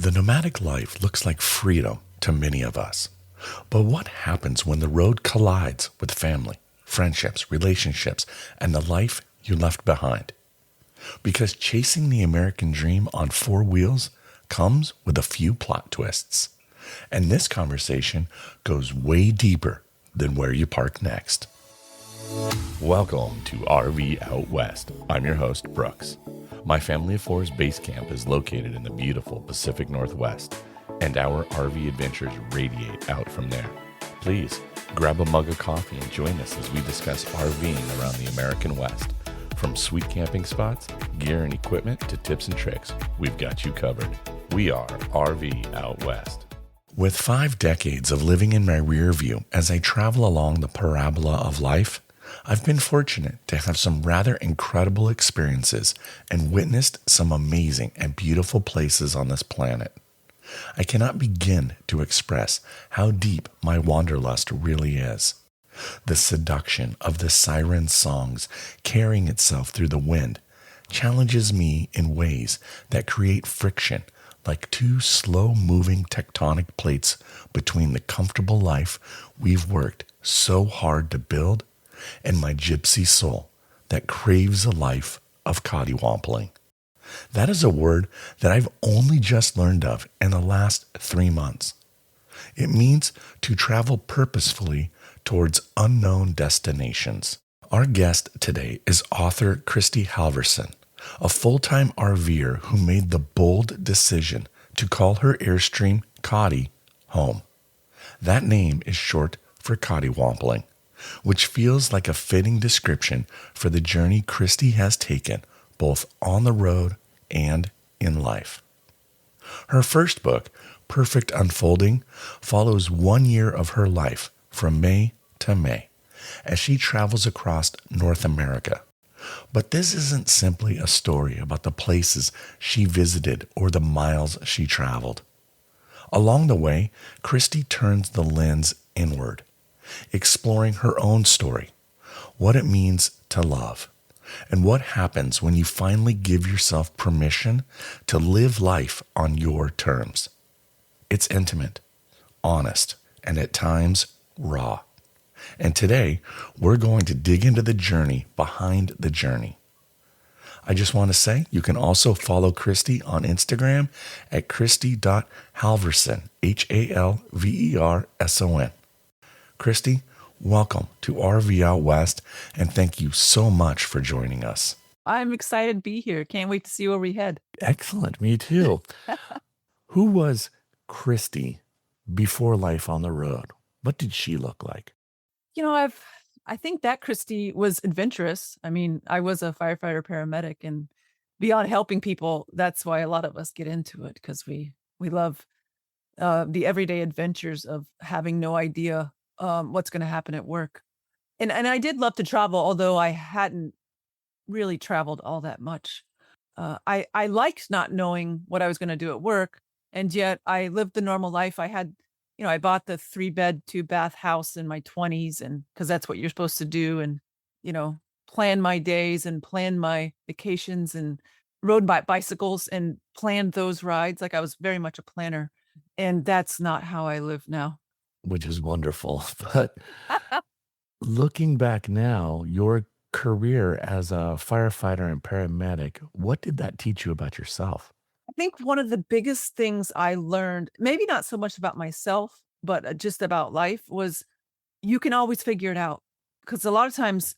The nomadic life looks like freedom to many of us. But what happens when the road collides with family, friendships, relationships, and the life you left behind? Because chasing the American dream on four wheels comes with a few plot twists. And this conversation goes way deeper than where you park next. Welcome to RV Out West. I'm your host, Brooks. My Family of Four's base camp is located in the beautiful Pacific Northwest, and our RV adventures radiate out from there. Please grab a mug of coffee and join us as we discuss RVing around the American West. From sweet camping spots, gear and equipment, to tips and tricks, we've got you covered. We are RV Out West. With 5 decades of living in my rear view as I travel along the parabola of life, I've been fortunate to have some rather incredible experiences and witnessed some amazing and beautiful places on this planet. I cannot begin to express how deep my wanderlust really is. The seduction of the siren songs carrying itself through the wind challenges me in ways that create friction like two slow-moving tectonic plates between the comfortable life we've worked so hard to build and my gypsy soul that craves a life of Coddiwompling. That is a word that I've only just learned of in the last 3 months. It means to travel purposefully towards unknown destinations. Our guest today is author Kristy Halverson, a full-time RVer who made the bold decision to call her Airstream Coddi home. That name is short for Coddiwompling, which feels like a fitting description for the journey Kristy has taken both on the road and in life. Her first book, Perfect Unfolding, follows 1 year of her life from May to May as she travels across North America. But this isn't simply a story about the places she visited or the miles she traveled. Along the way, Kristy turns the lens inward, exploring her own story, what it means to love, and what happens when you finally give yourself permission to live life on your terms. It's intimate, honest, and at times raw. And today, we're going to dig into the journey behind the journey. I just want to say you can also follow Kristy on Instagram at kristy.halverson, Halverson. Kristy, welcome to RV Out West, and thank you so much for joining us. I'm excited to be here. Can't wait to see where we head. Excellent, me too. Who was Kristy before life on the road? What did she look like? You know, I think that Kristy was adventurous. I mean, I was a firefighter paramedic, and beyond helping people, that's why a lot of us get into it, because we love the everyday adventures of having no idea what's going to happen at work. And I did love to travel, although I hadn't really traveled all that much. I liked not knowing what I was going to do at work, and yet I lived the normal life. I bought the 3-bed, 2-bath house in my 20s, and because that's what you're supposed to do, and plan my days and plan my vacations and rode bicycles and planned those rides. Like, I was very much a planner, and that's not how I live now. Which is wonderful. But looking back now, your career as a firefighter and paramedic, what did that teach you about yourself? I think one of the biggest things I learned, maybe not so much about myself, but just about life, was you can always figure it out. Because a lot of times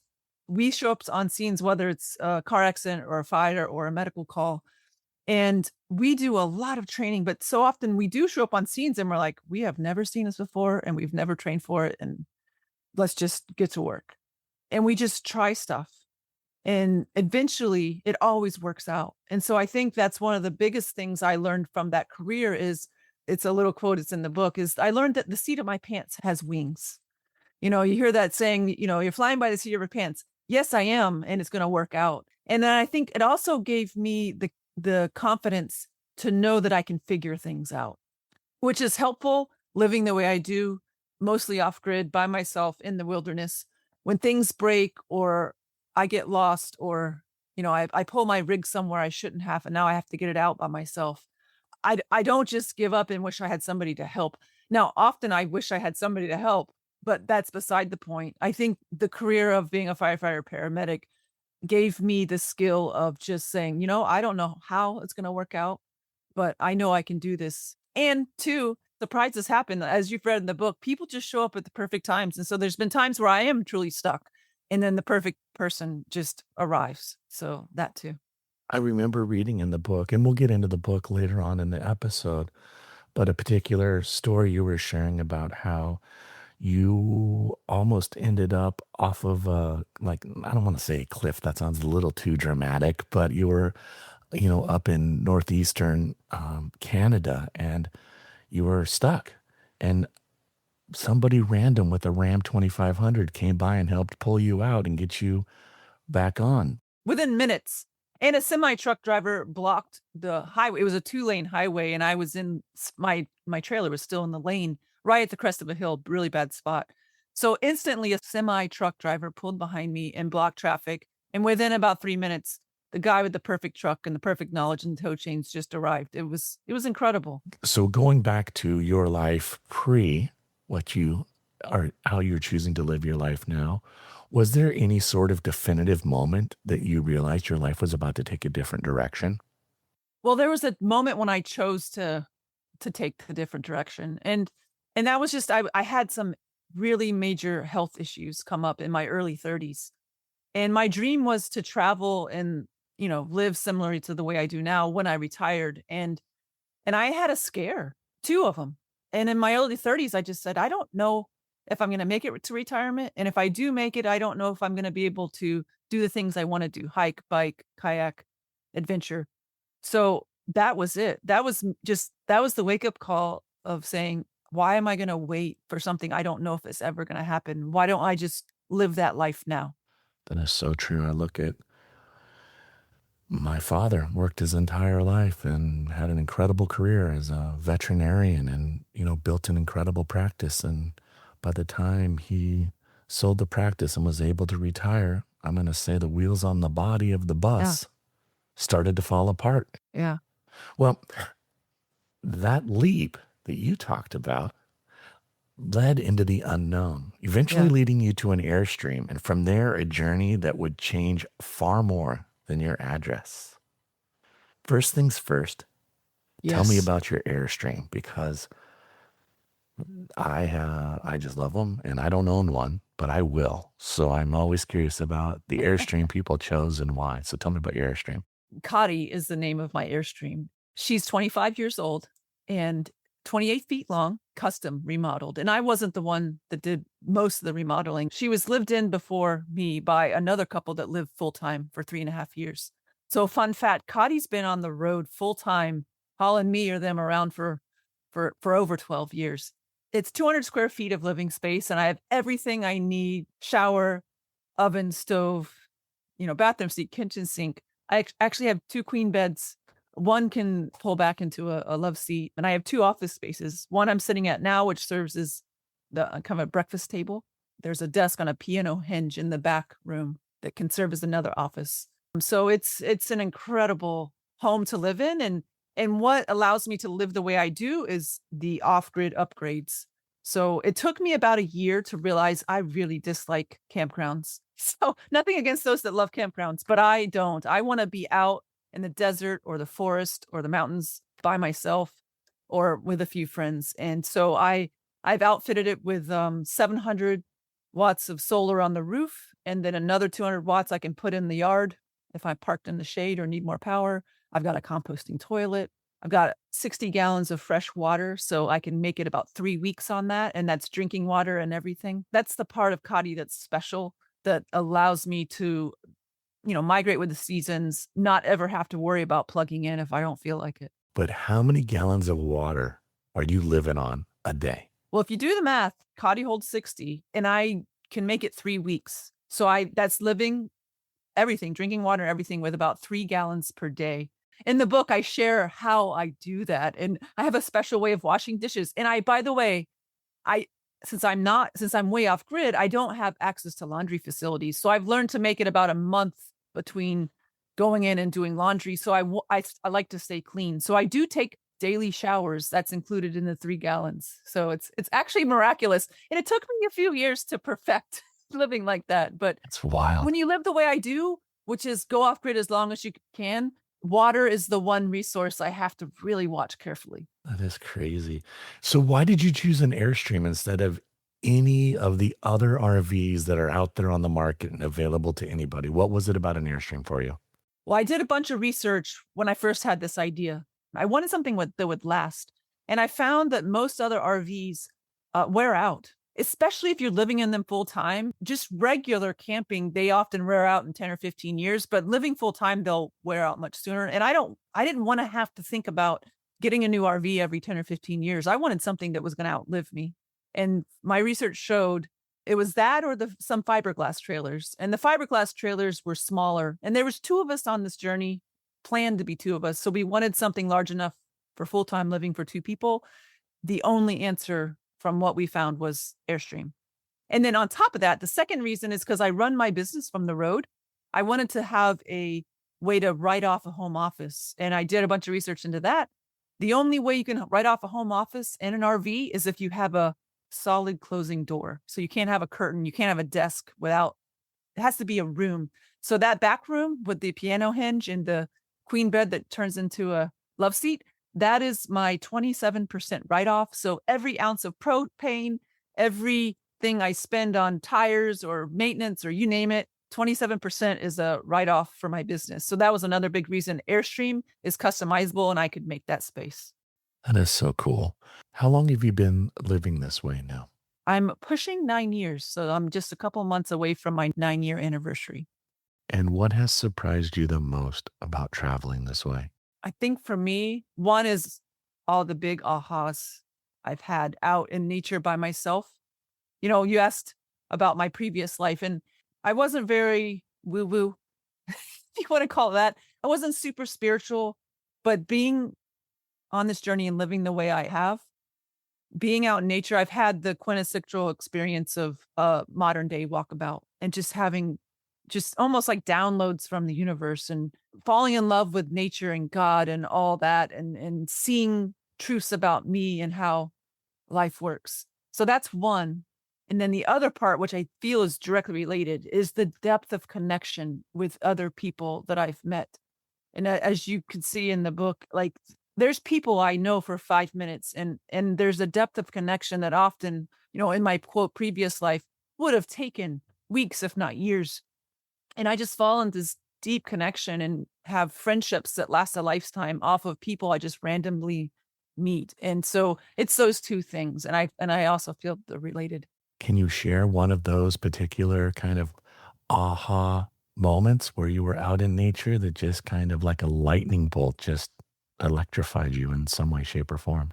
we show up on scenes, whether it's a car accident or a fire or a medical call, and we do a lot of training, but so often we do show up on scenes and we're like, we have never seen this before and we've never trained for it. And let's just get to work. And we just try stuff. And eventually it always works out. And so I think that's one of the biggest things I learned from that career is, it's a little quote, it's in the book, is I learned that the seat of my pants has wings. You hear that saying, you're flying by the seat of your pants. Yes, I am. And it's going to work out. And then I think it also gave me the confidence to know that I can figure things out, which is helpful living the way I do, mostly off grid by myself in the wilderness. When things break or I get lost, or I pull my rig somewhere I shouldn't have, and now I have to get it out by myself, I don't just give up and wish I had somebody to help. Now, often I wish I had somebody to help, but that's beside the point. I think the career of being a firefighter paramedic gave me the skill of just saying, I don't know how it's gonna work out, but I know I can do this. And 2, surprises happen. As you've read in the book, people just show up at the perfect times. And so there's been times where I am truly stuck, and then the perfect person just arrives. So that too. I remember reading in the book, and we'll get into the book later on in the episode, but a particular story you were sharing about how you almost ended up off of a, like, I don't want to say a cliff, that sounds a little too dramatic, but you were, up in northeastern Canada, and you were stuck. And somebody random with a Ram 2500 came by and helped pull you out and get you back on. Within minutes. And a semi truck driver blocked the highway. It was a 2-lane highway, and I was in my trailer was still in the lane right at the crest of a hill, really bad spot. So instantly a semi truck driver pulled behind me and blocked traffic. And within about 3 minutes, the guy with the perfect truck and the perfect knowledge and tow chains just arrived. It was incredible. So going back to your life pre what you are, how you're choosing to live your life now, was there any sort of definitive moment that you realized your life was about to take a different direction? Well, there was a moment when I chose to take the different direction, and that was just I had some really major health issues come up in my early 30s, and my dream was to travel and, live similarly to the way I do now when I retired, and I had a scare, 2 of them. And in my early 30s, I just said, "I don't know if I'm gonna make it to retirement, and if I do make it, I don't know if I'm gonna be able to do the things I wanna do, hike, bike, kayak, adventure." So, that was it. That was the wake-up call of saying, "Why am I gonna wait for something I don't know if it's ever gonna happen? Why don't I just live that life now?" That is so true. I look at my father worked his entire life and had an incredible career as a veterinarian and, built an incredible practice. And by the time he sold the practice and was able to retire, I'm going to say the wheels on the body of the Yeah, bus started to fall apart. yeah, Well, that leap that you talked about led into the unknown, eventually yeah. leading you to an Airstream. And from there, a journey that would change far more than your address. First things first, tell me Yes. about your Airstream because I just love them and I don't own one, but I will. So I'm always curious about the Airstream people chose and why. So tell me about your Airstream. Coddy is the name of my Airstream. She's 25 years old and 28 feet long, custom remodeled. And I wasn't the one that did most of the remodeling. She was lived in before me by another couple that lived full time for 3.5 years. So, fun fact, Coddy's been on the road full time, hauling me or them around for over 12 years. It's 200 square feet of living space, and I have everything I need: shower, oven, stove, bathroom seat, kitchen sink. I actually have 2 queen beds. One can pull back into a love seat, and I have 2 office spaces. One I'm sitting at now, which serves as the kind of a breakfast table. There's a desk on a piano hinge in the back room that can serve as another office. So it's an incredible home to live in, and what allows me to live the way I do is the off-grid upgrades. So it took me about a year to realize I really dislike campgrounds. So nothing against those that love campgrounds, but I don't. I wanna be out in the desert or the forest or the mountains by myself or with a few friends, and so I've outfitted it with, 700 watts of solar on the roof, and then another 200 watts I can put in the yard if I'm parked in the shade or need more power. I've got a composting toilet. I've got 60 gallons of fresh water, so I can make it about 3 weeks on that, and that's drinking water and everything. That's the part of Kadi that's special, that allows me to, migrate with the seasons, not ever have to worry about plugging in if I don't feel like it. But how many gallons of water are you living on a day? Well, if you do the math, Kadi holds 60, and I can make it 3 weeks. So I that's living everything, drinking water, everything with about 3 gallons per day. In the book, I share how I do that, and I have a special way of washing dishes. And by the way, I since I'm way off grid, I don't have access to laundry facilities. So I've learned to make it about a month between going in and doing laundry. So I like to stay clean. So I do take daily showers. That's included in the 3 gallons. So it's actually miraculous, and it took me a few years to perfect living like that, but It's wild. when you live the way I do, which is go off grid as long as you can, water is the one resource I have to really watch carefully. That is crazy. So why did you choose an Airstream instead of any of the other RVs that are out there on the market and available to anybody? What was it about an Airstream for you? Well, I did a bunch of research when I first had this idea. I wanted something that would last. And I found that most other RVs wear out, especially if you're living in them full time. Just regular camping, they often wear out in 10 or 15 years, but living full time, they'll wear out much sooner. And I didn't want to have to think about getting a new RV every 10 or 15 years. I wanted something that was going to outlive me. And my research showed it was that or some fiberglass trailers, and the fiberglass trailers were smaller, and there was 2 of us on this journey, planned to be 2 of us, so we wanted something large enough for full-time living for 2 people. The only answer from what we found was Airstream. And then on top of that, the second reason is because I run my business from the road. I wanted to have a way to write off a home office, and I did a bunch of research into that. The only way you can write off a home office in an RV is if you have a solid closing door. So you can't have a curtain, you can't have a desk without it has to be a room. So that back room with the piano hinge and the queen bed that turns into a love seat, that is my 27% write off. So every ounce of propane, everything I spend on tires or maintenance or you name it, 27% is a write off for my business. So that was another big reason Airstream is customizable and I could make that space. That is so cool. How long have you been living this way now? I'm pushing 9 years, so I'm just a couple months away from my 9-year anniversary. And what has surprised you the most about traveling this way? I think for me, one is all the big ahas I've had out in nature by myself. You know, you asked about my previous life, and I wasn't very woo woo, if you want to call it that. I wasn't super spiritual, but being on this journey and living the way I have, being out in nature, I've had the quintessential experience of a modern day walkabout and just having just almost like downloads from the universe and falling in love with nature and God and all that and seeing truths about me and how life works. So that's one. And then the other part, which I feel is directly related, is the depth of connection with other people that I've met. And as you can see in the book, like there's people I know for 5 minutes and there's a depth of connection that often, you know, in my quote previous life would have taken weeks, if not years. And I just fall into this deep connection and have friendships that last a lifetime off of people I just randomly meet. And so it's those two things. And I also feel they're related. Can you share one of those particular kind of aha moments where you were out in nature that just kind of like a lightning bolt just electrified you in some way, shape, or form?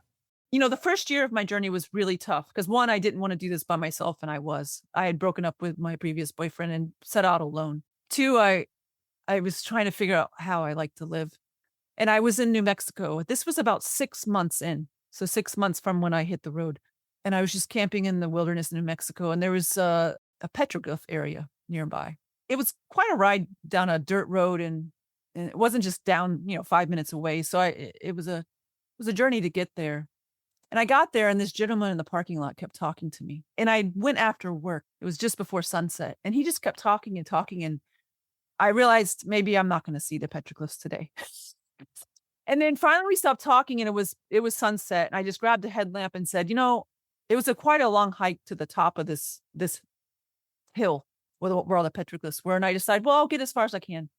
You know, the first year of my journey was really tough because one, I didn't want to do this by myself, and I had broken up with my previous boyfriend and set out alone. Two, I was trying to figure out how I like to live. And I was in New Mexico. This was about 6 months in. So 6 months from when I hit the road. And I was just camping in the wilderness in New Mexico. And there was a petroglyph area nearby. It was quite a ride down a dirt road and it wasn't just down, 5 minutes away. So it was a journey to get there. And I got there and this gentleman in the parking lot kept talking to me. And I went after work. It was just before sunset. And he just kept talking and talking. And I realized maybe I'm not going to see the petroglyphs today. And then finally we stopped talking and it was sunset. And I just grabbed a headlamp and said, it was quite a long hike to the top of this hill where all the petroglyphs were. And I decided, well, I'll get as far as I can.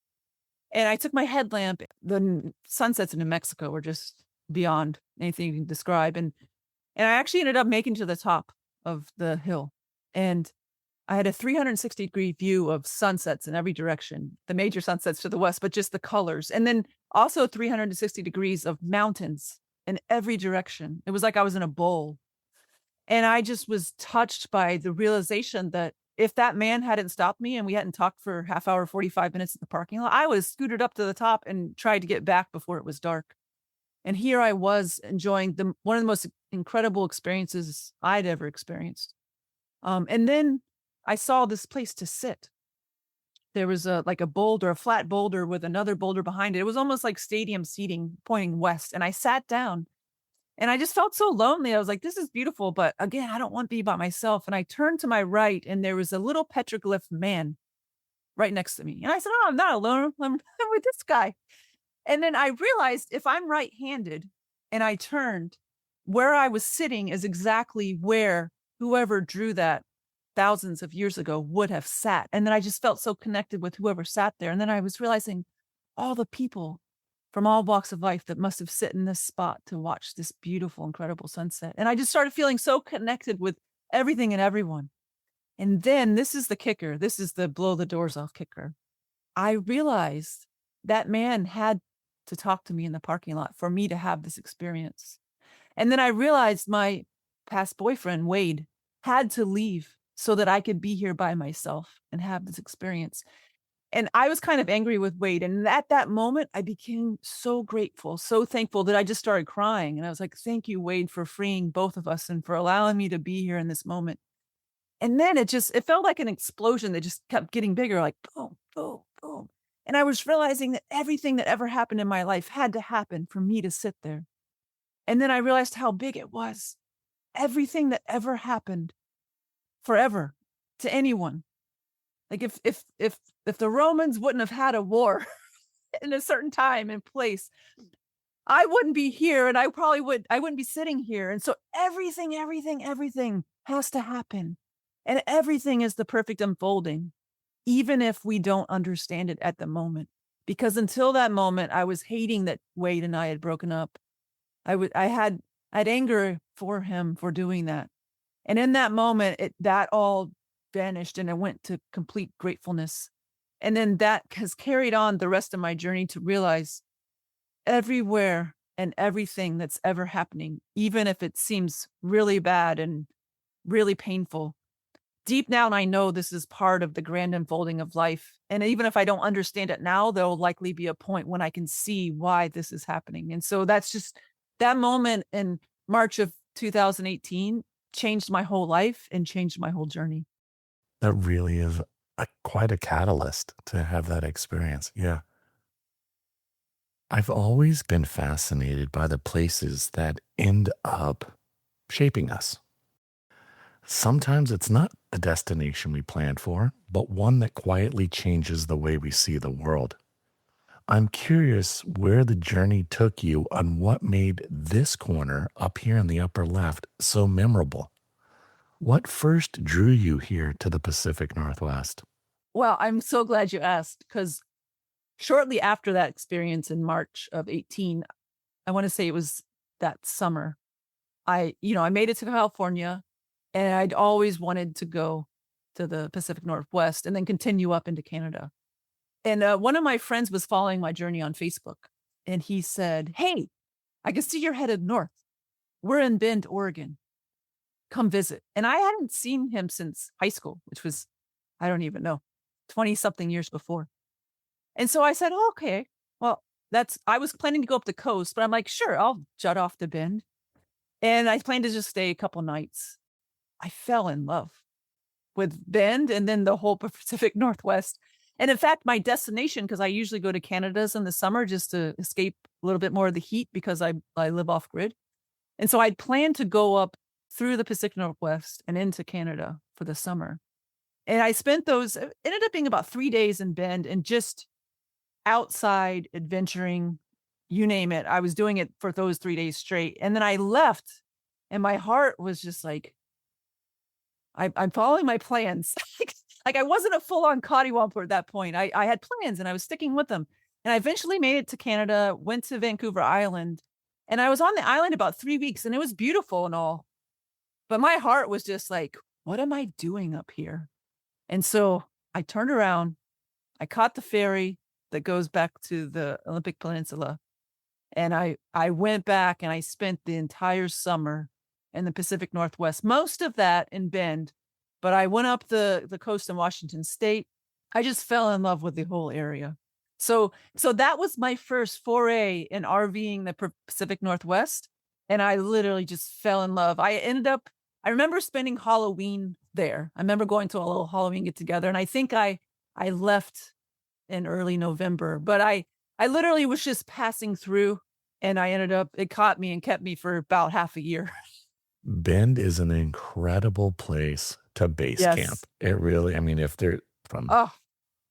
And I took my headlamp. The sunsets in New Mexico were just beyond anything you can describe. And I actually ended up making to the top of the hill. And I had a 360-degree view of sunsets in every direction, the major sunsets to the west, but just the colors. And then also 360 degrees of mountains in every direction. It was like I was in a bowl. And I just was touched by the realization that if that man hadn't stopped me and we hadn't talked for a half hour, 45 minutes in the parking lot, I would have scooted up to the top and tried to get back before it was dark. And here I was enjoying one of the most incredible experiences I'd ever experienced. And then I saw this place to sit. There was a boulder, a flat boulder with another boulder behind it. It was almost like stadium seating pointing west. And I sat down And I just felt so lonely. I was like, this is beautiful, but again, I don't want to be by myself. And I turned to my right and there was a little petroglyph man right next to me. And I said, oh, I'm not alone. I'm with this guy. And then I realized if I'm right-handed and I turned, where I was sitting is exactly where whoever drew that thousands of years ago would have sat. And then I just felt so connected with whoever sat there. And then I was realizing all the people from all walks of life that must have sit in this spot to watch this beautiful, incredible sunset. And I just started feeling so connected with everything and everyone. And then this is the kicker. This is the blow the doors off kicker. I realized that man had to talk to me in the parking lot for me to have this experience. And then I realized my past boyfriend, Wade, had to leave so that I could be here by myself and have this experience. And I was kind of angry with Wade. And at that moment, I became so grateful, so thankful that I just started crying. And I was like, thank you, Wade, for freeing both of us and for allowing me to be here in this moment. And then it felt like an explosion that just kept getting bigger, like boom, boom, boom. And I was realizing that everything that ever happened in my life had to happen for me to sit there. And then I realized how big it was. Everything that ever happened forever to anyone. Like if the Romans wouldn't have had a war in a certain time and place, I wouldn't be here and I wouldn't be sitting here. And so everything has to happen. And everything is the perfect unfolding, even if we don't understand it at the moment. Because until that moment, I was hating that Wade and I had broken up. I had anger for him for doing that. And in that moment, that all vanished and I went to complete gratefulness. And then that has carried on the rest of my journey to realize everywhere and everything that's ever happening, even if it seems really bad and really painful, deep down, I know this is part of the grand unfolding of life. And even if I don't understand it now, there'll likely be a point when I can see why this is happening. And so that's just that moment in March of 2018 changed my whole life and changed my whole journey. That really is quite a catalyst to have that experience. Yeah. I've always been fascinated by the places that end up shaping us. Sometimes it's not the destination we planned for, but one that quietly changes the way we see the world. I'm curious where the journey took you and what made this corner up here in the upper left so memorable. What first drew you here to the Pacific Northwest? Well, I'm so glad you asked because shortly after that experience in March of 18, I want to say it was that summer, I made it to California and I'd always wanted to go to the Pacific Northwest and then continue up into Canada. And one of my friends was following my journey on Facebook and he said, hey, I can see you're headed north. We're in Bend, Oregon. Come visit. And I hadn't seen him since high school, which was, I don't even know, 20 something years before. And so I said, oh, okay, well, I was planning to go up the coast, but I'm like, sure, I'll jut off to Bend. And I planned to just stay a couple nights. I fell in love with Bend and then the whole Pacific Northwest. And in fact, my destination, because I usually go to Canada's in the summer just to escape a little bit more of the heat because I live off grid. And so I'd planned to go up through the Pacific Northwest and into Canada for the summer. And I spent it ended up being about 3 days in Bend and just outside adventuring, you name it. I was doing it for those 3 days straight. And then I left and my heart was just like, I'm following my plans. Like I wasn't a full-on Coddiwompler at that point. I had plans and I was sticking with them. And I eventually made it to Canada, went to Vancouver Island, and I was on the island about 3 weeks and it was beautiful and all. But my heart was just like, what am I doing up here? And so I turned around, I caught the ferry that goes back to the Olympic Peninsula. And I went back and I spent the entire summer in the Pacific Northwest, most of that in Bend, but I went up the coast in Washington State. I just fell in love with the whole area. So that was my first foray in RVing the Pacific Northwest. And I literally just fell in love. I remember spending Halloween there. I remember going to a little Halloween get together. And I think I left in early November, but I literally was just passing through and I ended up it caught me and kept me for about half a year. Bend is an incredible place to base Yes. camp. It really, I mean, if there from Oh,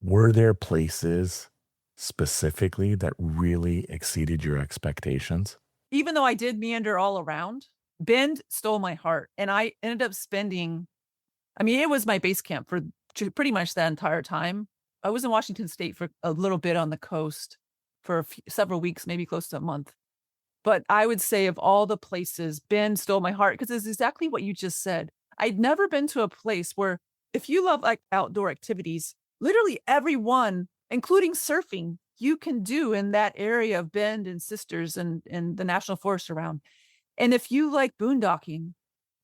were there places specifically that really exceeded your expectations? even though I did meander all around, Bend stole my heart, and I ended up spending I mean, it was my base camp for pretty much that entire time. I was in Washington State for a little bit on the coast for several weeks, maybe close to a month. But I would say of all the places, Bend stole my heart because it's exactly what you just said. I'd never been to a place where if you love like outdoor activities, literally everyone, including surfing, you can do in that area of Bend and Sisters and the national forest around. And if you like boondocking,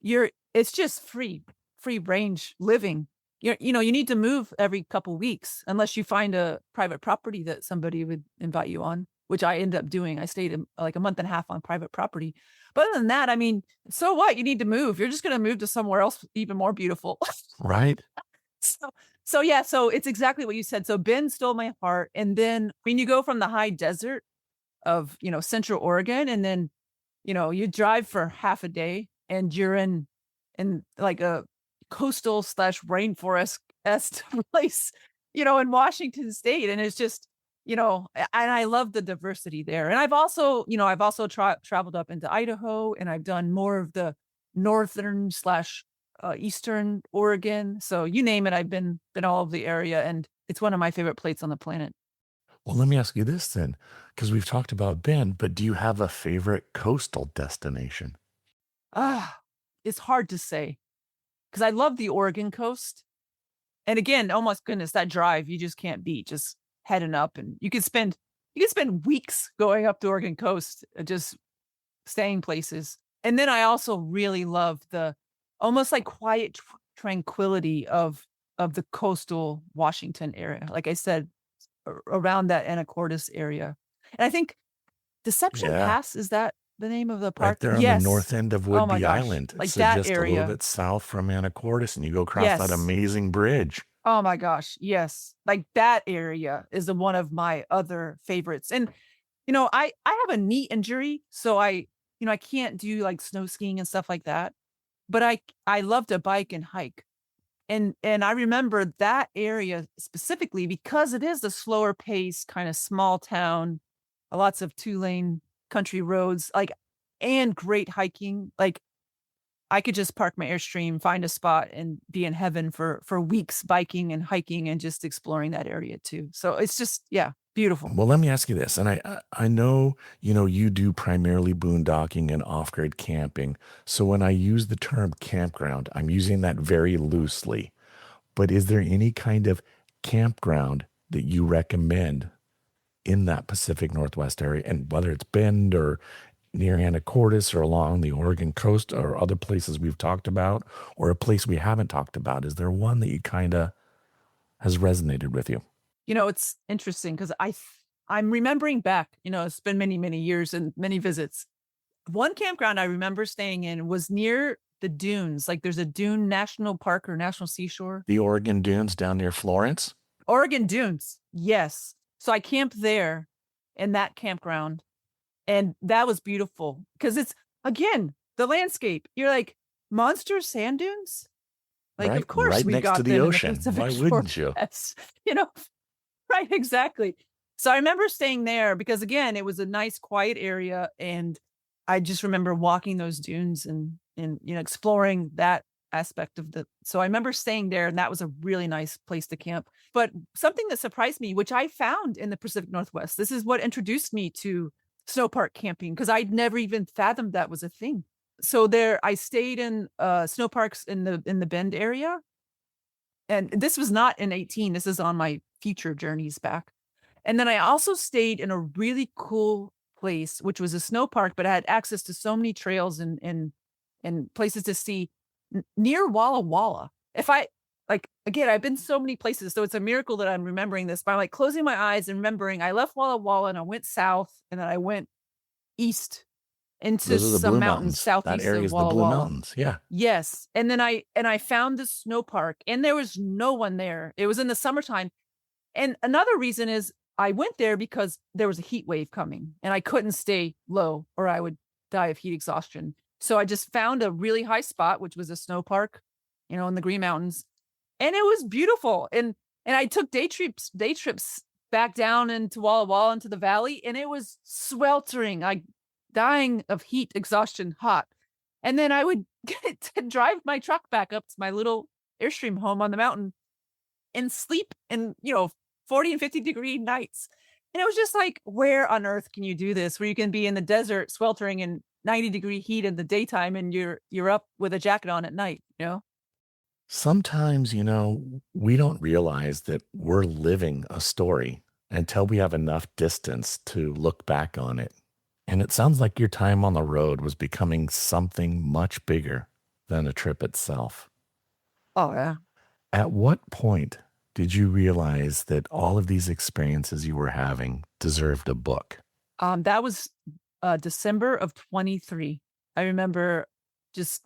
you're it's just free range living. You need to move every couple weeks unless you find a private property that somebody would invite you on, which I ended up doing. I stayed in, like a month and a half on private property. But other than that, I mean, so what? You need to move. You're just going to move to somewhere else even more beautiful. Right? so, so yeah, so it's exactly what you said. So Ben stole my heart, and then when you go from the high desert of Central Oregon, and then you drive for half a day and you're in like a coastal slash rainforest est place, in Washington State. And it's just, and I love the diversity there. And I've also traveled up into Idaho, and I've done more of the northern slash eastern Oregon. So you name it, I've been all over the area, and it's one of my favorite places on the planet. Well, let me ask you this then, because we've talked about Bend, but do you have a favorite coastal destination? Ah, it's hard to say because I love the Oregon coast. And again, oh my goodness, that drive you just can't beat. Just heading up, and you could spend weeks going up the Oregon coast, just staying places. And then I also really love the almost like quiet tranquility of the coastal Washington area. Like I said, around that Anacortes area. And I think Deception Yeah, Pass, is that the name of the right park? there on the Yes. north end of Oh my Woodby gosh. Island. Like So that just a little area. bit south from Anacortes, and you go across that Yes. amazing bridge. Oh my gosh, yes. Like that area is the one of my other favorites. And I have a knee injury, so I can't do like snow skiing and stuff like that. But I love to bike and hike. And I remember that area specifically because it is a slower pace, kind of small town, lots of two-lane country roads, like, and great hiking. Like I could just park my Airstream, find a spot, and be in heaven for weeks biking and hiking and just exploring that area too. So it's just, yeah, beautiful. Well, let me ask you this, and I know you do primarily boondocking and off-grid camping. So when I use the term campground, I'm using that very loosely. But is there any kind of campground that you recommend in that Pacific Northwest area, and whether it's Bend or near Anacortes or along the Oregon coast or other places we've talked about, or a place we haven't talked about? Is there one that you kind of has resonated with you? It's interesting because I'm remembering back, it's been many, many years and many visits. One campground I remember staying in was near the dunes. Like there's a dune national park or national seashore. The Oregon dunes down near Florence? Oregon dunes. Yes. So I camped there in that campground, and that was beautiful because it's again the landscape. You're like monster sand dunes. Like, of Right, course right we've next to got the them in the ocean. Pacific Why wouldn't you? Northwest. You know, right, exactly. So I remember staying there because again, it was a nice quiet area, and I just remember walking those dunes and exploring that aspect of the so I remember staying there, and that was a really nice place to camp. But something that surprised me, which I found in the Pacific Northwest, this is what introduced me to snow park camping because I'd never even fathomed that was a thing. So there I stayed in snow parks in the Bend area, and this was not in 18, this is on my future journeys back. And then I also stayed in a really cool place, which was a snow park, but I had access to so many trails and places to see near Walla Walla. If I like again, I've been so many places, so it's a miracle that I'm remembering this. By like closing my eyes and remembering, I left Walla Walla and I went south, and then I went east into Those are the some Blue mountains Mountains. That southeast area of is the Walla Blue Walla. Mountains. Yeah. Yes, and then I found this snow park, and there was no one there. It was in the summertime, and another reason is I went there because there was a heat wave coming and I couldn't stay low or I would die of heat exhaustion. So I just found a really high spot, which was a snow park, in the Green Mountains. And it was beautiful. And I took day trips back down into Walla Walla into the valley, and it was sweltering, like dying of heat exhaustion, hot. And then I would get to drive my truck back up to my little Airstream home on the mountain and sleep in, 40 and 50-degree nights. And it was just like, where on earth can you do this? Where you can be in the desert sweltering in 90-degree heat in the daytime and you're up with a jacket on at night? Sometimes, we don't realize that we're living a story until we have enough distance to look back on it. And it sounds like your time on the road was becoming something much bigger than a trip itself. Oh yeah. At what point did you realize that all of these experiences you were having deserved a book? That was December of 23. I remember just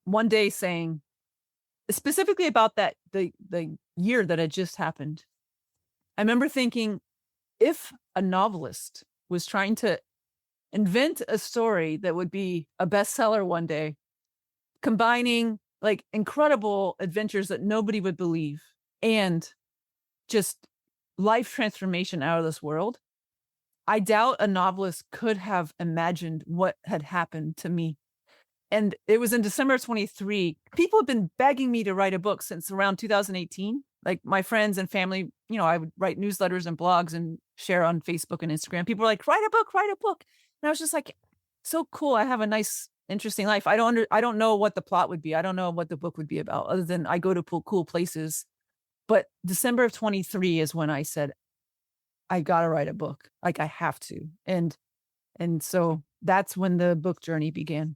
one day saying specifically about that the year that had just happened. I remember thinking, if a novelist was trying to invent a story that would be a bestseller one day, combining like incredible adventures that nobody would believe and just life transformation out of this world, I doubt a novelist could have imagined what had happened to me. And it was in December of 23. People have been begging me to write a book since around 2018. Like my friends and family, I would write newsletters and blogs and share on Facebook and Instagram. People were like, write a book, write a book. And I was just like, so cool. I have a nice, interesting life. I don't know what the plot would be. I don't know what the book would be about other than I go to cool places. But December of 23 is when I said, I got to write a book. Like I have to. And so that's when the book journey began.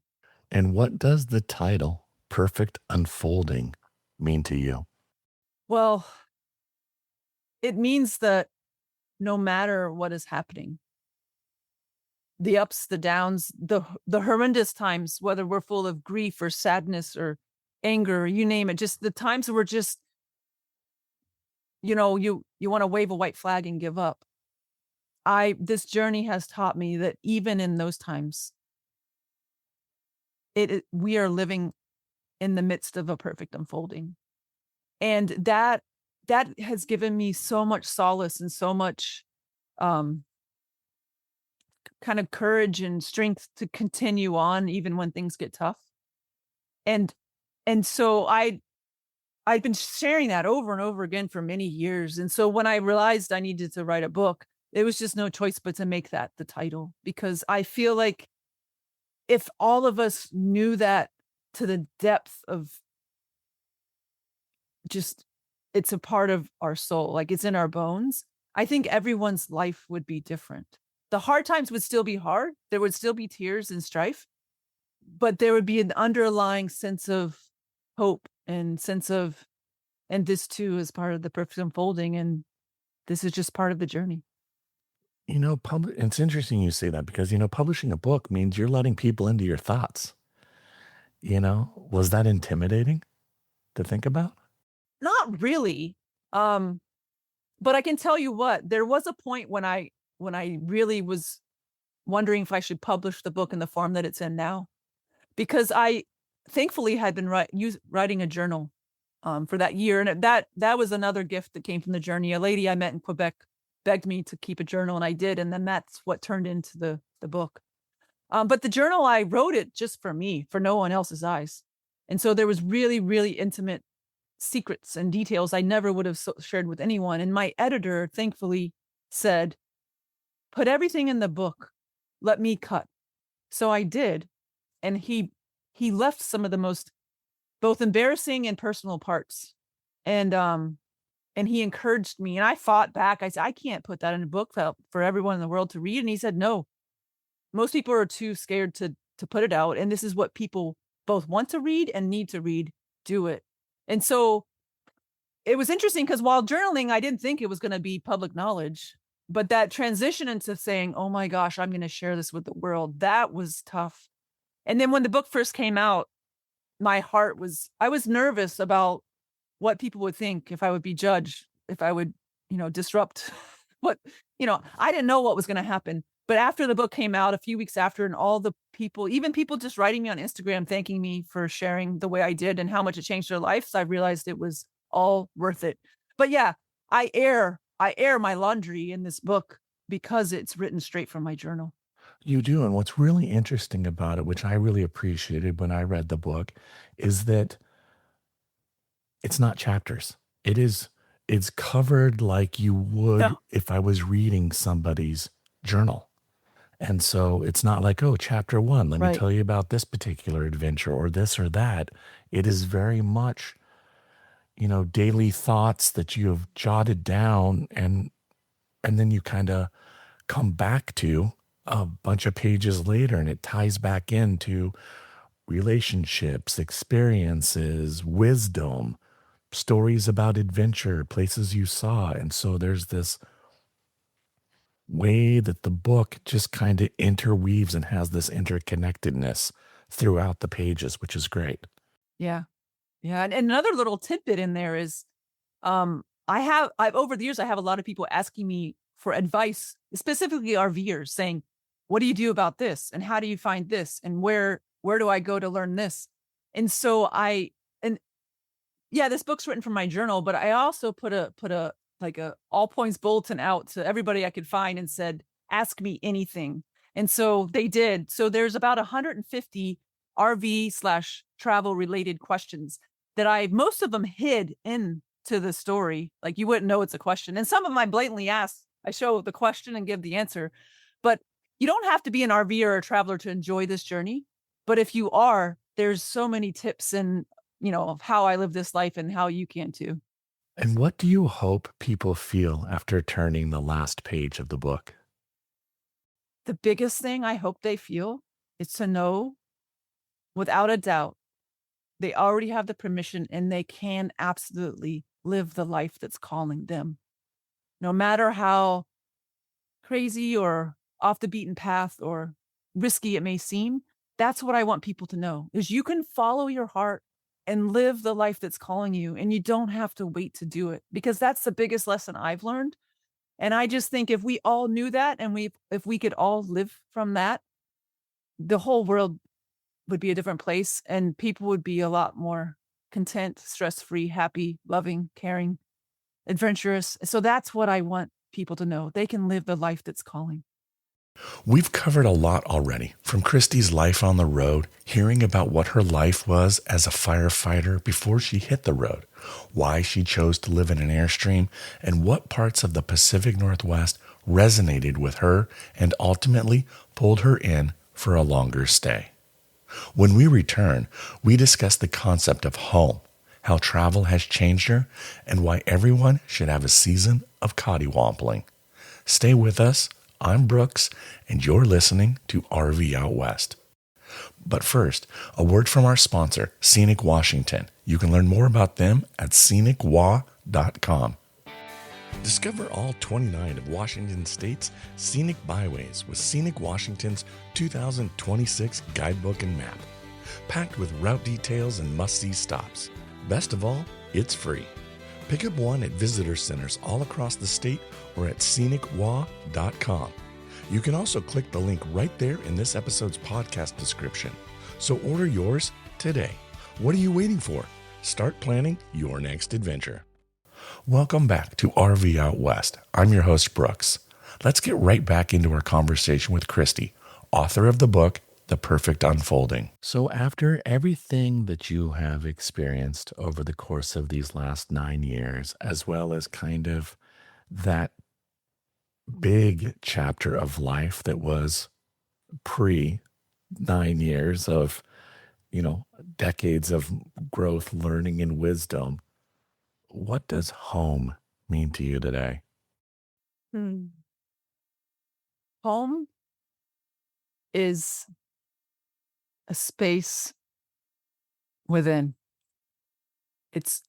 And what does the title, Perfect Unfolding, mean to you? Well, it means that no matter what is happening, the ups, the downs, the horrendous times, whether we're full of grief or sadness or anger, you name it, just the times that we're just, you want to wave a white flag and give up. This journey has taught me that even in those times, we are living in the midst of a perfect unfolding. And that has given me so much solace and so much kind of courage and strength to continue on even when things get tough. And so I've been sharing that over and over again for many years. And so when I realized I needed to write a book, it was just no choice but to make that the title, because I feel like if all of us knew that to the depth of just, it's a part of our soul, like it's in our bones, I think everyone's life would be different. The hard times would still be hard. There would still be tears and strife, but there would be an underlying sense of hope and sense of, and this too is part of the perfect unfolding. And this is just part of the journey. It's interesting you say that because, publishing a book means you're letting people into your thoughts. Was that intimidating to think about? Not really. But I can tell you what, there was a point when I really was wondering if I should publish the book in the form that it's in now, because I thankfully had been writing a journal for that year. And that was another gift that came from the journey. A lady I met in Quebec begged me to keep a journal, and I did. And then that's what turned into the book. But the journal, I wrote it just for me, for no one else's eyes. And so there was really, really intimate secrets and details I never would have shared with anyone. And my editor, thankfully, said, put everything in the book. Let me cut. So I did. And he left some of the most both embarrassing and personal parts. And he encouraged me, and I fought back. I said, I can't put that in a book for everyone in the world to read. And he said, no, most people are too scared to put it out. And this is what people both want to read and need to read. Do it. And so it was interesting because while journaling, I didn't think it was going to be public knowledge, but that transition into saying, oh my gosh, I'm going to share this with the world, that was tough. And then when the book first came out, I was nervous about what people would think, if I would be judged, if I would, disrupt what, I didn't know what was going to happen. But after the book came out a few weeks after, and all the people, even people just writing me on Instagram, thanking me for sharing the way I did and how much it changed their lives, I realized it was all worth it. But yeah, I air my laundry in this book because it's written straight from my journal. You do. And what's really interesting about it, which I really appreciated when I read the book, is that it's not chapters. It's covered like you Yeah, would if I was reading somebody's journal. And so it's not like, oh, chapter one, let me right. tell you about this particular adventure or this or that. It is very much, daily thoughts that you have jotted down and then you kind of come back to a bunch of pages later and it ties back into relationships, experiences, wisdom, stories about adventure, places you saw. And so there's this way that the book just kind of interweaves and has this interconnectedness throughout the pages, which is great. Yeah. Yeah. And another little tidbit in there is I've over the years, I have a lot of people asking me for advice, specifically RVers, saying, "What do you do about this? And how do you find this? And where do I go to learn this?" And so and yeah, this book's written from my journal, but I also put a like a all points bulletin out to everybody I could find and said, "Ask me anything." And so they did. So there's about 150 RV/travel related questions that most of them hid into the story. Like you wouldn't know it's a question. And some of them I blatantly ask. I show the question and give the answer. But you don't have to be an RV or a traveler to enjoy this journey. But if you are, there's so many tips and of how I live this life and how you can too. And what do you hope people feel after turning the last page of the book? The biggest thing I hope they feel is to know without a doubt they already have the permission and they can absolutely live the life that's calling them. No matter how crazy or off the beaten path or risky it may seem, that's what I want people to know is you can follow your heart and live the life that's calling you and you don't have to wait to do it because that's the biggest lesson I've learned. And I just think if we all knew that and if we could all live from that, the whole world would be a different place and people would be a lot more content, stress-free, happy, loving, caring, adventurous. So that's what I want people to know. They can live the life that's calling. We've covered a lot already, from Kristy's life on the road, hearing about what her life was as a firefighter before she hit the road, why she chose to live in an Airstream, and what parts of the Pacific Northwest resonated with her and ultimately pulled her in for a longer stay. When we return, we discuss the concept of home, how travel has changed her, and why everyone should have a season of Coddiwompling. Stay with us. I'm Brooks, and you're listening to RV Out West. But first, a word from our sponsor, Scenic Washington. You can learn more about them at scenicwa.com. Discover all 29 of Washington State's scenic byways with Scenic Washington's 2026 guidebook and map, packed with route details and must-see stops. Best of all, it's free. Pick up one at visitor centers all across the state or at scenicwa.com. You can also click the link right there in this episode's podcast description. So order yours today. What are you waiting for? Start planning your next adventure. Welcome back to RV Out West. I'm your host, Brooks. Let's get right back into our conversation with Kristy, author of the book, The Perfect Unfolding. So after everything that you have experienced over the course of these last 9 years, as well as kind of that big chapter of life that was pre 9 years of, decades of growth, learning, and wisdom, what does home mean to you today? Hmm. Home is a space within. It's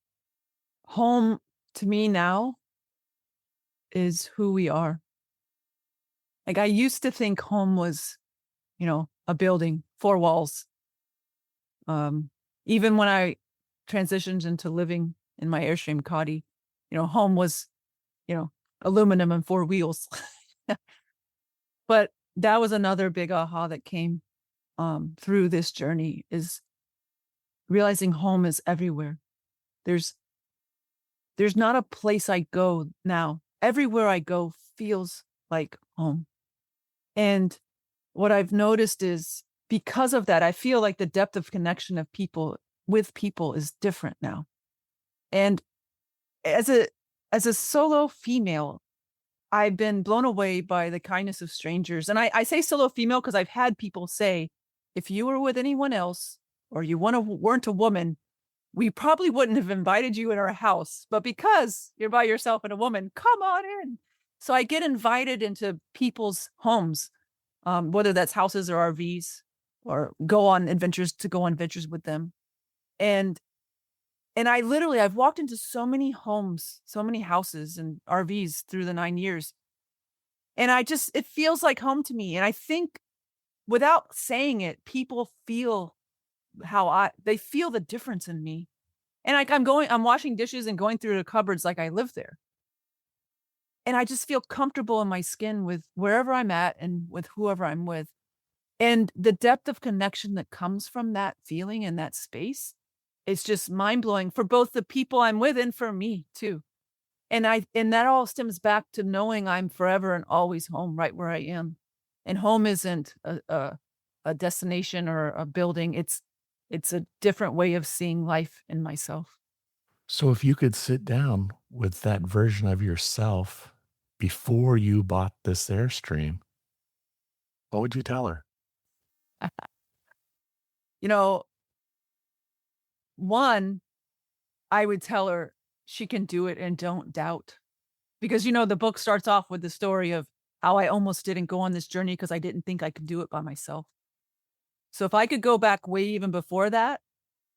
home to me now is who we are. Like I used to think home was, a building, four walls. Um, Even when I transitioned into living in my Airstream Coddy, home was, you know, aluminum and four wheels. But that was another big aha that came through this journey, is realizing home is everywhere. There's there's not a place I go now. Everywhere I go feels like home. And what I've noticed is, because of that, I feel like the depth of connection of people with people is different now. And as a solo female, I've been blown away by the kindness of strangers. And I say solo female because I've had people say, if you were with anyone else or you weren't a woman, we probably wouldn't have invited you in our house. But because you're by yourself and a woman, come on in. So I get invited into people's homes, whether that's houses or RVs, or go on adventures with them. And I've walked into so many homes, so many houses and RVs through the 9 years. And it feels like home to me. And I think without saying it, people feel they feel the difference in me. And like I'm washing dishes and going through the cupboards like I live there. And I just feel comfortable in my skin with wherever I'm at and with whoever I'm with. And the depth of connection that comes from that feeling and that space, it's just mind blowing for both the people I'm with and for me too. And that all stems back to knowing I'm forever and always home right where I am. And home isn't a destination or a building. It's a different way of seeing life and myself. So, if you could sit down with that version of yourself before you bought this Airstream, what would you tell her? You know, one, I would tell her she can do it and don't doubt. Because, the book starts off with the story of how I almost didn't go on this journey because I didn't think I could do it by myself. So if I could go back way even before that,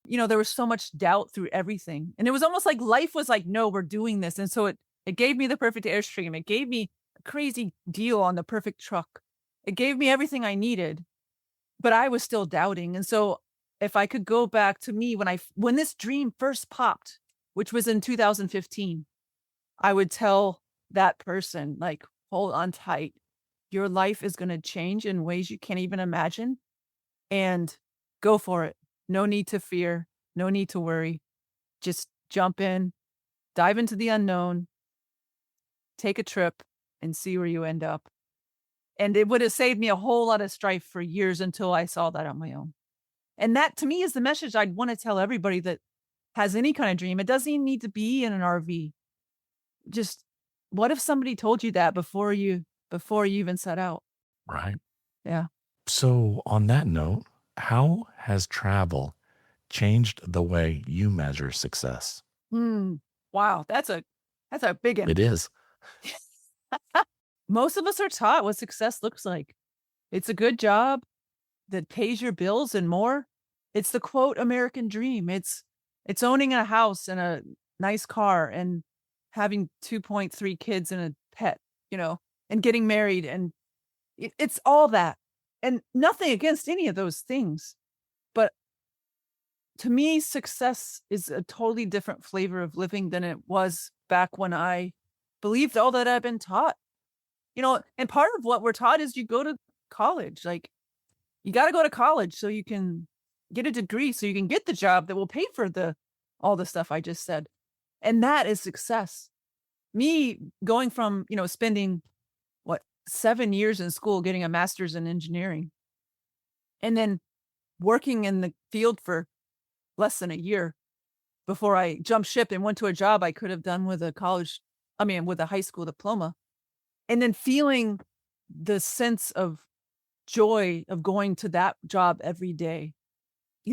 there was so much doubt through everything. And it was almost like life was like, no, we're doing this. And so it gave me the perfect Airstream. It gave me a crazy deal on the perfect truck. It gave me everything I needed, but I was still doubting. And so if I could go back to me when this dream first popped, which was in 2015, I would tell that person, like, hold on tight. Your life is going to change in ways you can't even imagine, and go for it. No need to fear. No need to worry. Just jump in, dive into the unknown, take a trip, and see where you end up. And it would have saved me a whole lot of strife for years until I saw that on my own. And that to me is the message I'd want to tell everybody that has any kind of dream. It doesn't even need to be in an RV. Just, what if somebody told you that before you even set out? Right. Yeah. So, on that note, how has travel changed the way you measure success? Hmm. Wow, that's a big one. It is. Most of us are taught what success looks like. It's a good job that pays your bills and more. It's the quote American dream. It's owning a house and a nice car and having 2.3 kids and a pet, and getting married, and it's all that. And nothing against any of those things. But to me, success is a totally different flavor of living than it was back when I believed all that I've been taught. And part of what we're taught is you go to college. Like, you got to go to college so you can get a degree, so you can get the job that will pay for all the stuff I just said. And that is success. Me going from, spending 7 years in school getting a master's in engineering, and then working in the field for less than a year before I jumped ship and went to a job I could have done with with a high school diploma. And then feeling the sense of joy of going to that job every day.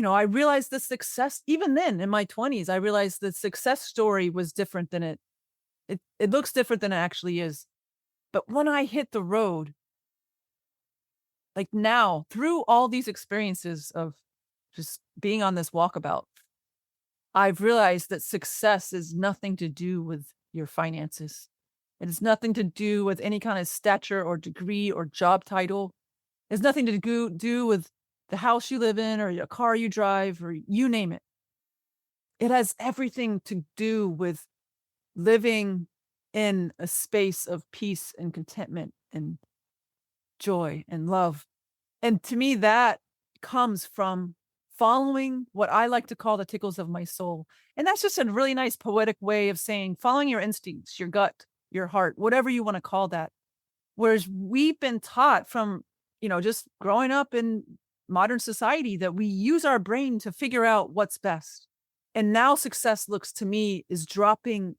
I realized the success, even then in my 20s, I realized the success story was different than it looks different than it actually is. But when I hit the road, like now, through all these experiences of just being on this walkabout, I've realized that success is nothing to do with your finances. It has nothing to do with any kind of stature or degree or job title. It has nothing to do with the house you live in or your car you drive or you name it. It has everything to do with living in a space of peace and contentment and joy and love. And to me, that comes from following what I like to call the tickles of my soul. And that's just a really nice poetic way of saying following your instincts, your gut, your heart, whatever you want to call that. Whereas we've been taught from, just growing up in modern society that we use our brain to figure out what's best. And now success looks to me is dropping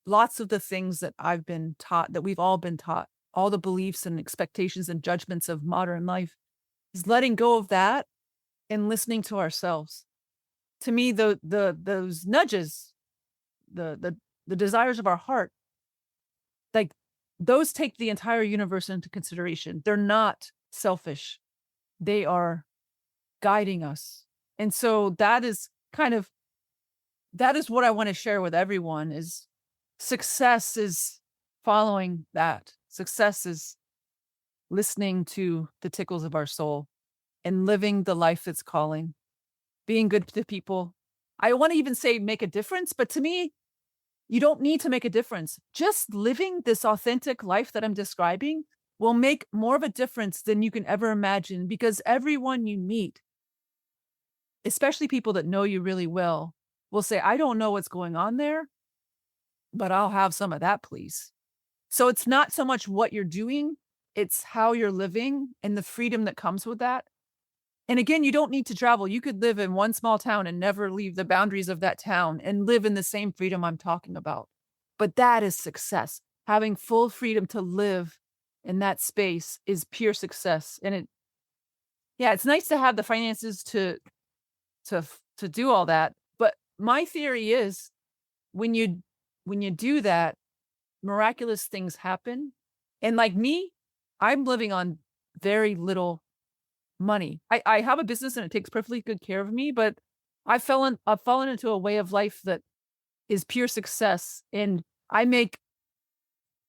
lots of the things that I've been taught, that we've all been taught, all the beliefs and expectations and judgments of modern life, is letting go of that and listening to ourselves. To me, those nudges, the desires of our heart, like those take the entire universe into consideration. They're not selfish. They are guiding us. And so that is what I want to share with everyone is success is following that. Success is listening to the tickles of our soul and living the life that's calling, being good to people. I want to even say make a difference, but to me, you don't need to make a difference. Just living this authentic life that I'm describing will make more of a difference than you can ever imagine, because everyone you meet, especially people that know you really well, will say, I don't know what's going on there, but I'll have some of that, please. So it's not so much what you're doing, it's how you're living and the freedom that comes with that. And again, you don't need to travel. You could live in one small town and never leave the boundaries of that town and live in the same freedom I'm talking about. But that is success. Having full freedom to live in that space is pure success. And it's nice to have the finances to do all that. But my theory is when you do that, miraculous things happen. And like me, I'm living on very little money. I have a business and it takes perfectly good care of me, but I've fallen into a way of life that is pure success. And I make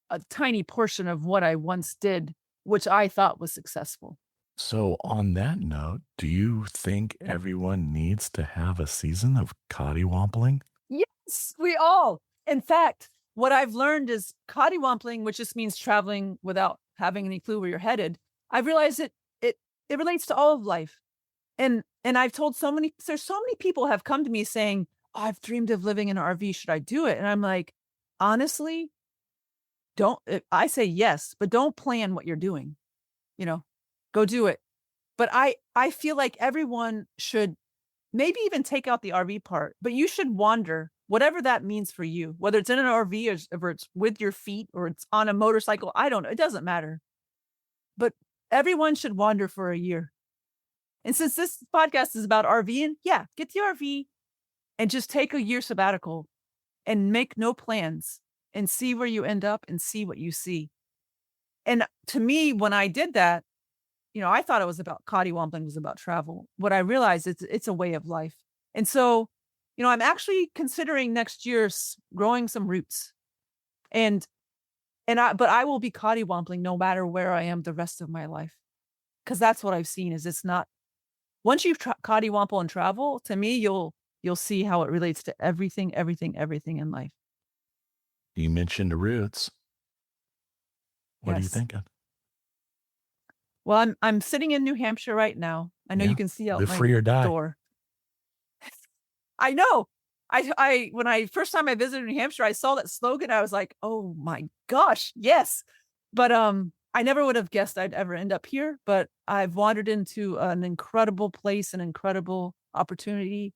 a tiny portion of what I once did, which I thought was successful. So, on that note, do you think everyone needs to have a season of Coddiwompling? Yes, we all. In fact, what I've learned is Coddiwompling, which just means traveling without having any clue where you're headed. I've realized it relates to all of life. And I've told there's so many people have come to me saying, oh, I've dreamed of living in an RV. Should I do it? And I'm like, honestly, I say yes, but don't plan what you're doing, go do it. But I feel like everyone should maybe even take out the RV part, but you should wander, whatever that means for you, whether it's in an RV or it's with your feet or it's on a motorcycle. I don't know. It doesn't matter. But everyone should wander for a year. And since this podcast is about RVing, get the RV and just take a year sabbatical and make no plans and see where you end up and see what you see. And to me, when I did that, I thought it was about Coddiwompling was about travel. What I realized it's a way of life. And so, I'm actually considering next year growing some roots. But I will be Coddiwompling no matter where I am the rest of my life. Because that's what I've seen is it's not, once you've Coddywomple and travel, to me, you'll see how it relates to everything in life. You mentioned the roots. What are you Yes. thinking? Well, I'm sitting in New Hampshire right now. I know you can see out Live my free or die. door. I know. When I first time I visited New Hampshire, I saw that slogan. I was like, oh my gosh, yes. But I never would have guessed I'd ever end up here. But I've wandered into an incredible place, an incredible opportunity.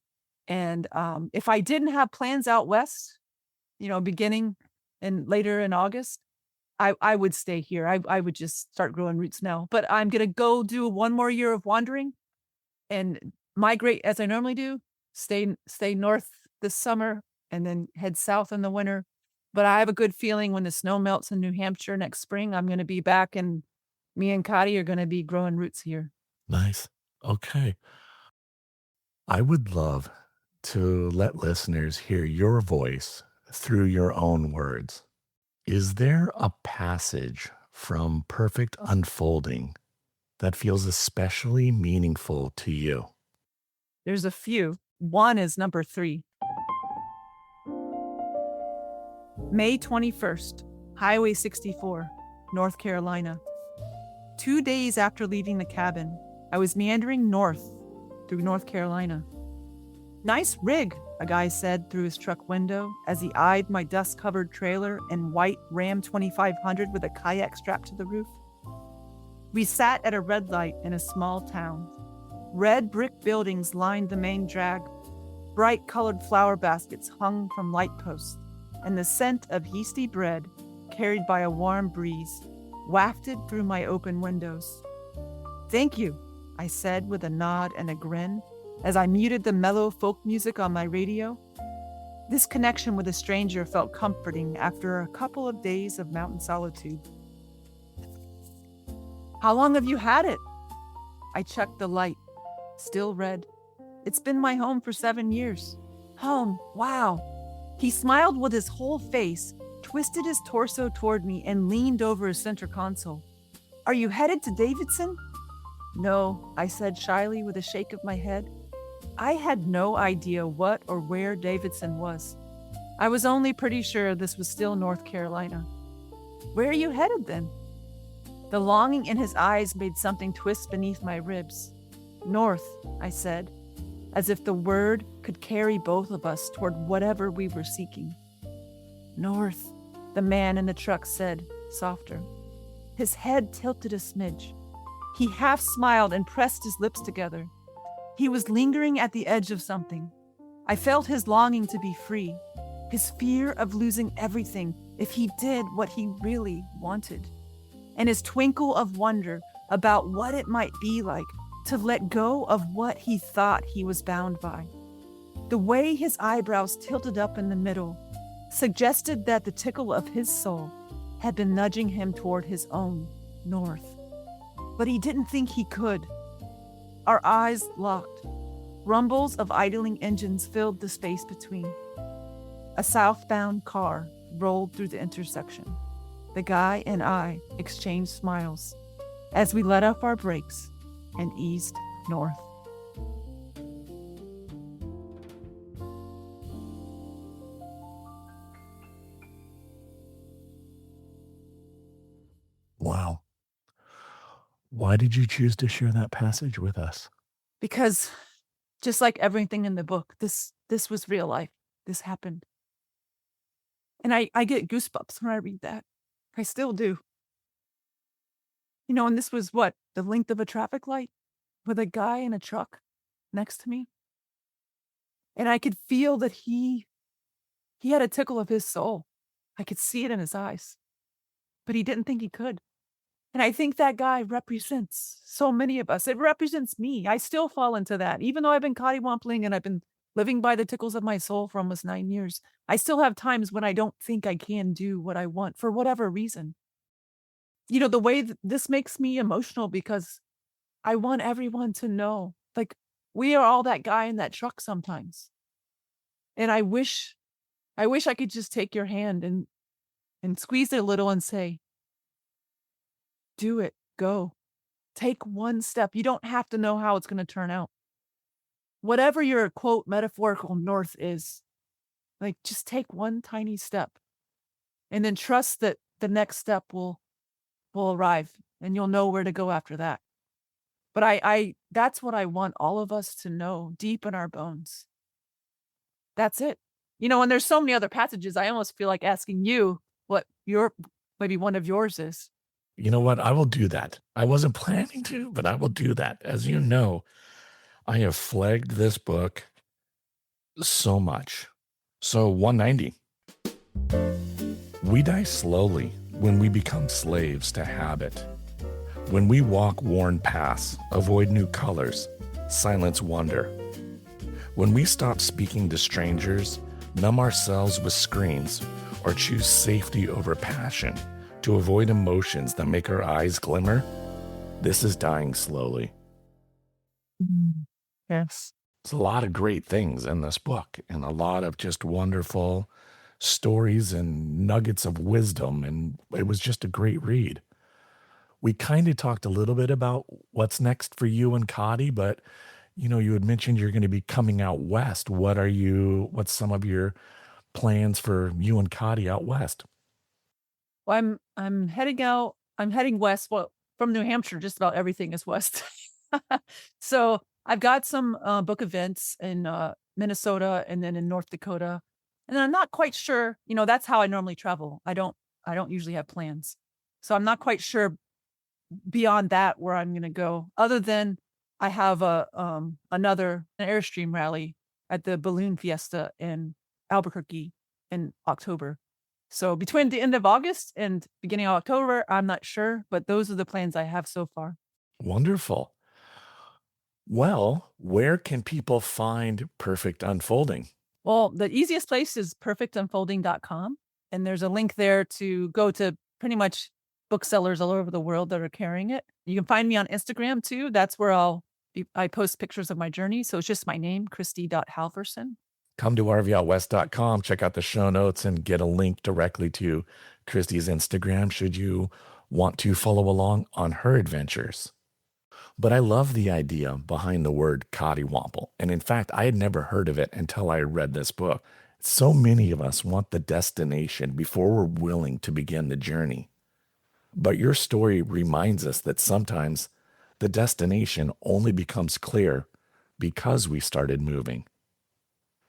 And if I didn't have plans out west, beginning and later in August, I would stay here. I would just start growing roots now. But I'm gonna go do one more year of wandering and migrate as I normally do. Stay north this summer and then head south in the winter. But I have a good feeling when the snow melts in New Hampshire next spring, I'm gonna be back and me and Coddy are gonna be growing roots here. Nice. Okay. I would love to let listeners hear your voice through your own words. Is there a passage from Perfect Unfolding that feels especially meaningful to you? There's a few. One is number 3. May 21st, Highway 64, North Carolina. 2 days after leaving the cabin, I was meandering north through North Carolina. Nice rig, a guy said through his truck window as he eyed my dust-covered trailer and white Ram 2500 with a kayak strapped to the roof. We sat at a red light in a small town. Red brick buildings lined the main drag. Bright colored flower baskets hung from light posts, and the scent of yeasty bread, carried by a warm breeze, wafted through my open windows. "Thank you," I said with a nod and a grin as I muted the mellow folk music on my radio. This connection with a stranger felt comforting after a couple of days of mountain solitude. "How long have you had it?" I checked the light. Still red. "It's been my home for 7 years." "Home, wow." He smiled with his whole face, twisted his torso toward me, and leaned over his center console. "Are you headed to Davidson?" "No," I said shyly with a shake of my head. I had no idea what or where Davidson was. I was only pretty sure this was still North Carolina. "Where are you headed then?" The longing in his eyes made something twist beneath my ribs. "North," I said, as if the word could carry both of us toward whatever we were seeking. "North," the man in the truck said, softer. His head tilted a smidge. He half smiled and pressed his lips together. He was lingering at the edge of something. I felt his longing to be free, his fear of losing everything if he did what he really wanted, and his twinkle of wonder about what it might be like to let go of what he thought he was bound by. The way his eyebrows tilted up in the middle suggested that the tickle of his soul had been nudging him toward his own north. But he didn't think he could. Our eyes locked. Rumbles of idling engines filled the space between. A southbound car rolled through the intersection. The guy and I exchanged smiles as we let off our brakes and eased north. Wow. Why did you choose to share that passage with us? Because just like everything in the book, this was real life. This happened. And I get goosebumps when I read that. I still do. And this was what? The length of a traffic light with a guy in a truck next to me. And I could feel that he had a tickle of his soul. I could see it in his eyes. But he didn't think he could. And I think that guy represents so many of us. It represents me. I still fall into that. Even though I've been Coddiwompling and I've been living by the tickles of my soul for almost 9 years, I still have times when I don't think I can do what I want for whatever reason. The way that this makes me emotional because I want everyone to know, like, we are all that guy in that truck sometimes. And I wish I could just take your hand and squeeze it a little and say, do it, go. Take one step. You don't have to know how it's going to turn out. Whatever your quote metaphorical north is, like, just take one tiny step and then trust that the next step will arrive and you'll know where to go after that. But I that's what I want all of us to know deep in our bones. That's it. And there's so many other passages. I almost feel like asking you what maybe one of yours is. You know what? I will do that. I wasn't planning to, but I will do that. As you know, I have flagged this book so much. So 190. We die slowly when we become slaves to habit. When we walk worn paths, avoid new colors, silence wonder. When we stop speaking to strangers, numb ourselves with screens, or choose safety over passion to avoid emotions that make our eyes glimmer, this is dying slowly. Yes. There's a lot of great things in this book and a lot of just wonderful stories and nuggets of wisdom, and it was just a great read. We kind of talked a little bit about what's next for you and Coddy, but you had mentioned you're going to be coming out west. What's some of your plans for you and Coddy out west? Well, I'm heading out. I'm heading west. Well, from New Hampshire, just about everything is west. So I've got some book events in Minnesota and then in North Dakota. And I'm not quite sure, that's how I normally travel. I don't usually have plans. So I'm not quite sure beyond that where I'm gonna go, other than I have an Airstream rally at the Balloon Fiesta in Albuquerque in October. So between the end of August and beginning of October, I'm not sure, but those are the plans I have so far. Wonderful. Well, where can people find Perfect Unfolding? Well, the easiest place is perfectunfolding.com, and there's a link there to go to pretty much booksellers all over the world that are carrying it. You can find me on Instagram too. That's where I post pictures of my journey. So it's just my name, Kristy.Halverson. Come to rvoutwest.com, check out the show notes, and get a link directly to Kristy's Instagram should you want to follow along on her adventures. But I love the idea behind the word Coddiwomple. And in fact, I had never heard of it until I read this book. So many of us want the destination before we're willing to begin the journey. But your story reminds us that sometimes the destination only becomes clear because we started moving.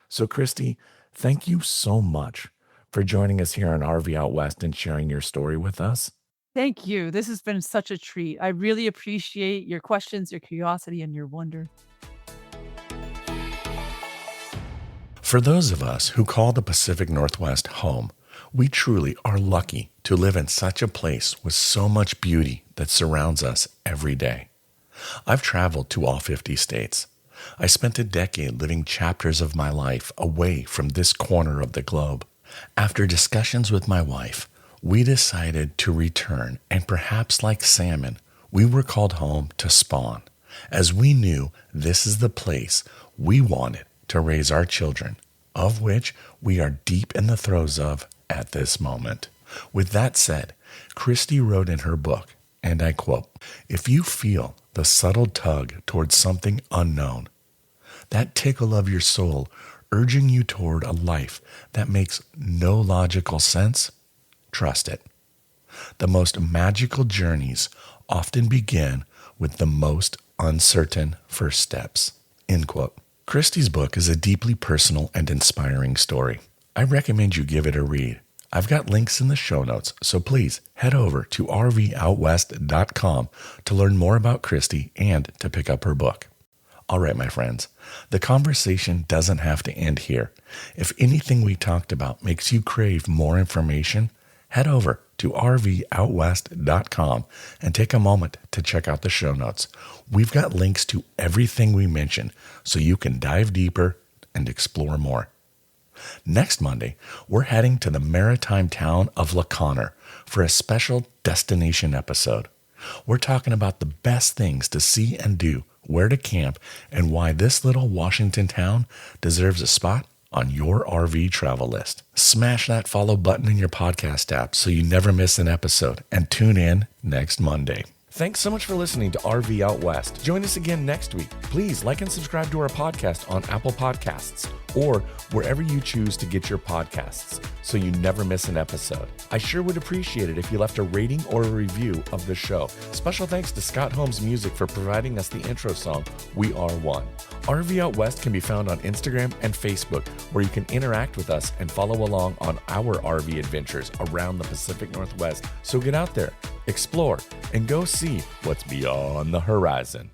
So, Kristy, thank you so much for joining us here on RV Out West and sharing your story with us. Thank you. This has been such a treat. I really appreciate your questions, your curiosity, and your wonder. For those of us who call the Pacific Northwest home, we truly are lucky to live in such a place with so much beauty that surrounds us every day. I've traveled to all 50 states. I spent a decade living chapters of my life away from this corner of the globe. After discussions with my wife, we decided to return, and perhaps like salmon, we were called home to spawn, as we knew this is the place we wanted to raise our children, of which we are deep in the throes of at this moment. With that said, Kristy wrote in her book, and I quote, "If you feel the subtle tug towards something unknown, that tickle of your soul urging you toward a life that makes no logical sense, trust it. The most magical journeys often begin with the most uncertain first steps." End quote. Kristy's book is a deeply personal and inspiring story. I recommend you give it a read. I've got links in the show notes, so please head over to rvoutwest.com to learn more about Kristy and to pick up her book. All right, my friends, the conversation doesn't have to end here. If anything we talked about makes you crave more information, head over to rvoutwest.com and take a moment to check out the show notes. We've got links to everything we mentioned so you can dive deeper and explore more. Next Monday, we're heading to the maritime town of La Conner for a special destination episode. We're talking about the best things to see and do, where to camp, and why this little Washington town deserves a spot on your RV travel list. Smash that follow button in your podcast app so you never miss an episode, and tune in next Monday. Thanks so much for listening to RV Out West. Join us again next week. Please like and subscribe to our podcast on Apple Podcasts or wherever you choose to get your podcasts so you never miss an episode. I sure would appreciate it if you left a rating or a review of the show. Special thanks to Scott Holmes Music for providing us the intro song, We Are One. RV Out West can be found on Instagram and Facebook, where you can interact with us and follow along on our RV adventures around the Pacific Northwest. So get out there, explore, and go see what's beyond the horizon.